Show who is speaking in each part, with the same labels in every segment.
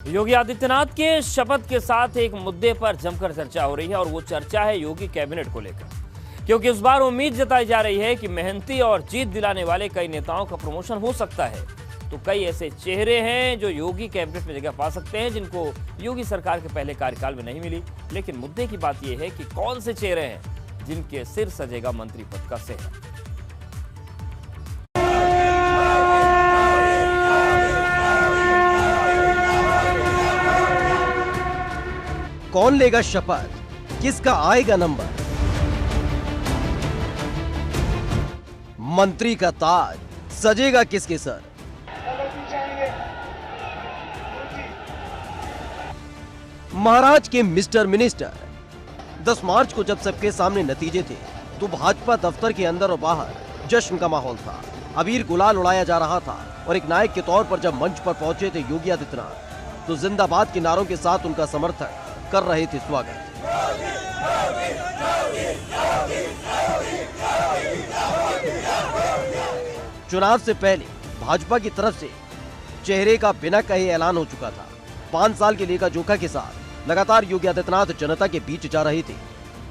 Speaker 1: योगी आदित्यनाथ के शपथ के साथ एक मुद्दे पर जमकर चर्चा हो रही है और वो चर्चा है योगी कैबिनेट को लेकर, क्योंकि इस बार उम्मीद जताई जा रही है कि मेहनती और जीत दिलाने वाले कई नेताओं का प्रमोशन हो सकता है। तो कई ऐसे चेहरे हैं जो योगी कैबिनेट में जगह पा सकते हैं, जिनको योगी सरकार के पहले कार्यकाल में नहीं मिली। लेकिन मुद्दे की बात यह है कि कौन से चेहरे हैं जिनके सिर सजेगा मंत्री पद का सेहरा।
Speaker 2: कौन लेगा शपथ, किसका आएगा नंबर? मंत्री का ताज सजेगा किसके सर? महाराज के मिस्टर मिनिस्टर। 10 मार्च को जब सबके सामने नतीजे थे तो भाजपा दफ्तर के अंदर और बाहर जश्न का माहौल था। अबीर गुलाल उड़ाया जा रहा था और एक नायक के तौर पर जब मंच पर पहुंचे थे योगी आदित्यनाथ, तो जिंदाबाद के नारों के साथ उनका समर्थक कर रहे थे स्वागत। चुनाव से पहले भाजपा की तरफ से चेहरे का बिना कहे ऐलान हो चुका था। 5 साल के लेखा जोखा के साथ लगातार योगी आदित्यनाथ जनता के बीच जा रहे थे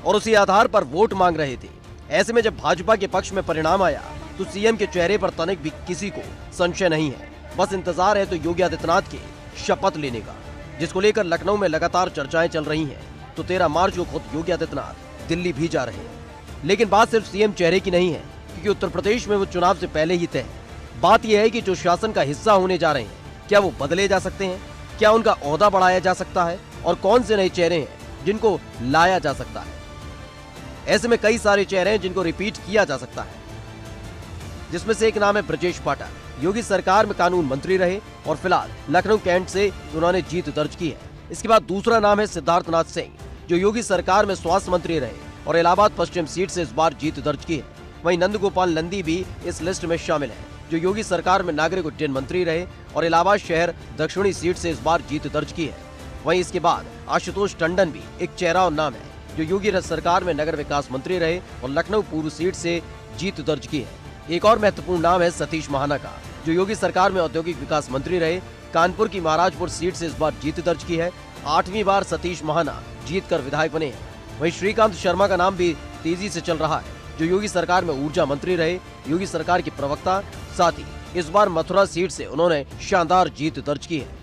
Speaker 2: और उसी आधार पर वोट मांग रहे थे। ऐसे में जब भाजपा के पक्ष में परिणाम आया तो सीएम के चेहरे पर तनिक भी किसी को संशय नहीं है। बस इंतजार है तो योगी आदित्यनाथ के शपथ लेने का, जिसको लेकर लखनऊ में लगातार चर्चाएं चल रही हैं। तो 13 मार्च को खुद योगी आदित्यनाथ दिल्ली भी जा रहे हैं। लेकिन बात सिर्फ सीएम चेहरे की नहीं है, क्योंकि उत्तर प्रदेश में वो चुनाव से पहले ही तय है। बात यह है कि जो शासन का हिस्सा होने जा रहे हैं, क्या वो बदले जा सकते हैं? क्या उनका ओहदा बढ़ाया जा सकता है? और कौन से नए चेहरे हैं जिनको लाया जा सकता है? ऐसे में कई सारे चेहरे हैं जिनको रिपीट किया जा सकता है, जिसमें से एक नाम है ब्रजेश पाठक। योगी सरकार में कानून मंत्री रहे और फिलहाल लखनऊ कैंट से उन्होंने जीत दर्ज की है। इसके बाद दूसरा नाम है सिद्धार्थनाथ सिंह, जो योगी सरकार में स्वास्थ्य मंत्री रहे और इलाहाबाद पश्चिम सीट से इस बार जीत दर्ज की है। वहीं नंदगोपाल नंदी भी इस लिस्ट में शामिल है, जो योगी सरकार में नागरिक उड्डयन मंत्री रहे और इलाहाबाद शहर दक्षिणी सीट से इस बार जीत दर्ज की है। वहीं इसके बाद आशुतोष टंडन भी एक चेहरा और नाम है, जो योगी सरकार में नगर विकास मंत्री रहे और लखनऊ पूर्व सीट से जीत दर्ज की है। एक और महत्वपूर्ण नाम है सतीश महाना का, जो योगी सरकार में औद्योगिक विकास मंत्री रहे, कानपुर की महाराजपुर सीट से इस बार जीत दर्ज की है। 8वीं बार सतीश महाना जीत कर विधायक बने हैं। वहीं श्रीकांत शर्मा का नाम भी तेजी से चल रहा है, जो योगी सरकार में ऊर्जा मंत्री रहे, योगी सरकार के प्रवक्ता। साथ ही इस बार मथुरा सीट से उन्होंने शानदार जीत दर्ज की है।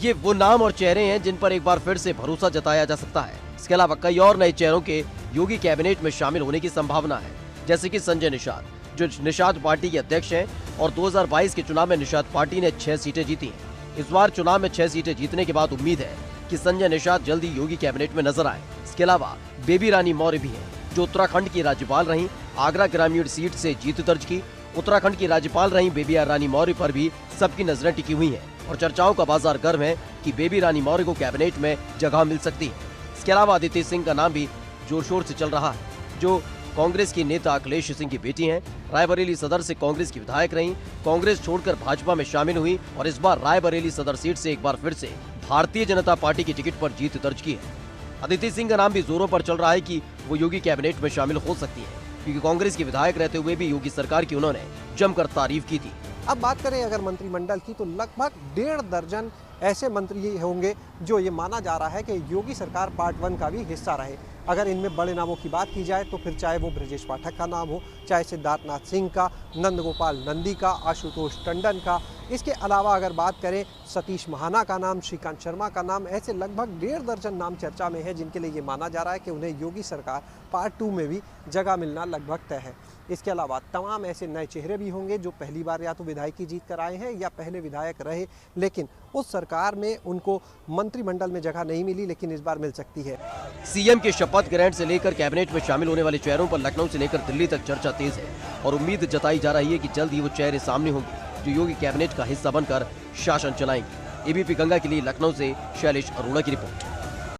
Speaker 2: ये वो नाम और चेहरे हैं जिन पर एक बार फिर से भरोसा जताया जा सकता है। इसके अलावा कई और नए चेहरों के योगी कैबिनेट में शामिल होने की संभावना है, जैसे कि संजय निषाद, जो निषाद पार्टी के अध्यक्ष हैं और 2022 के चुनाव में निषाद पार्टी ने 6 सीटें जीती हैं। इस बार चुनाव में 6 सीटें जीतने के बाद उम्मीद है कि संजय निषाद जल्दी योगी कैबिनेट में नजर आए। इसके अलावा बेबी रानी मौर्य भी हैं, जो उत्तराखंड की राज्यपाल रहीं, आगरा ग्रामीण सीट से जीत दर्ज की। उत्तराखंड की राज्यपाल रहीं बेबी रानी मौर्य पर भी सबकी नजरें टिकी हुई हैं और चर्चाओं का बाजार गर्म है कि बेबी रानी मौर्य को कैबिनेट में जगह मिल सकती है। इसके अलावा अदिति सिंह का नाम भी जोर शोर से चल रहा है, जो कांग्रेस की नेता अखिलेश सिंह की बेटी हैं। रायबरेली सदर से कांग्रेस की विधायक रहीं, कांग्रेस छोड़कर भाजपा में शामिल हुई और इस बार रायबरेली सदर सीट से एक बार फिर से भारतीय जनता पार्टी की टिकट पर जीत दर्ज की है। अदिति सिंह का नाम भी जोरों पर चल रहा है कि वो योगी कैबिनेट में शामिल हो सकती है, क्योंकि कांग्रेस की विधायक रहते हुए भी योगी सरकार की उन्होंने जमकर तारीफ की थी।
Speaker 3: अब बात करें अगर मंत्रिमंडल की, तो लगभग 1.5 दर्जन ऐसे मंत्री होंगे जो ये माना जा रहा है कि योगी सरकार पार्ट 1 का भी हिस्सा रहे। अगर इनमें बड़े नामों की बात की जाए तो फिर चाहे वो ब्रजेश पाठक का नाम हो, चाहे सिद्धार्थनाथ सिंह का, नंदगोपाल नंदी का, आशुतोष टंडन का, इसके अलावा अगर बात करें सतीश महाना का नाम, श्रीकांत शर्मा का नाम, ऐसे लगभग 1.5 दर्जन नाम चर्चा में है, जिनके लिए ये माना जा रहा है कि उन्हें योगी सरकार पार्ट 2 में भी जगह मिलना लगभग तय है। इसके अलावा तमाम ऐसे नए चेहरे भी होंगे जो पहली बार या तो विधायकी जीत कर आए हैं या पहले विधायक रहे, लेकिन उस सरकार में उनको मंत्रिमंडल में जगह नहीं मिली, लेकिन इस बार मिल सकती है।
Speaker 2: सीएम के शपथ ग्रहण से लेकर कैबिनेट में शामिल होने वाले चेहरों पर लखनऊ से लेकर दिल्ली तक चर्चा तेज है और उम्मीद जताई जा रही है कि जल्द ही वो चेहरे सामने होंगे जो योगी कैबिनेट का हिस्सा बनकर शासन चलाएंगे। एबीपी गंगा के लिए लखनऊ से शैलेश अरोड़ा की रिपोर्ट।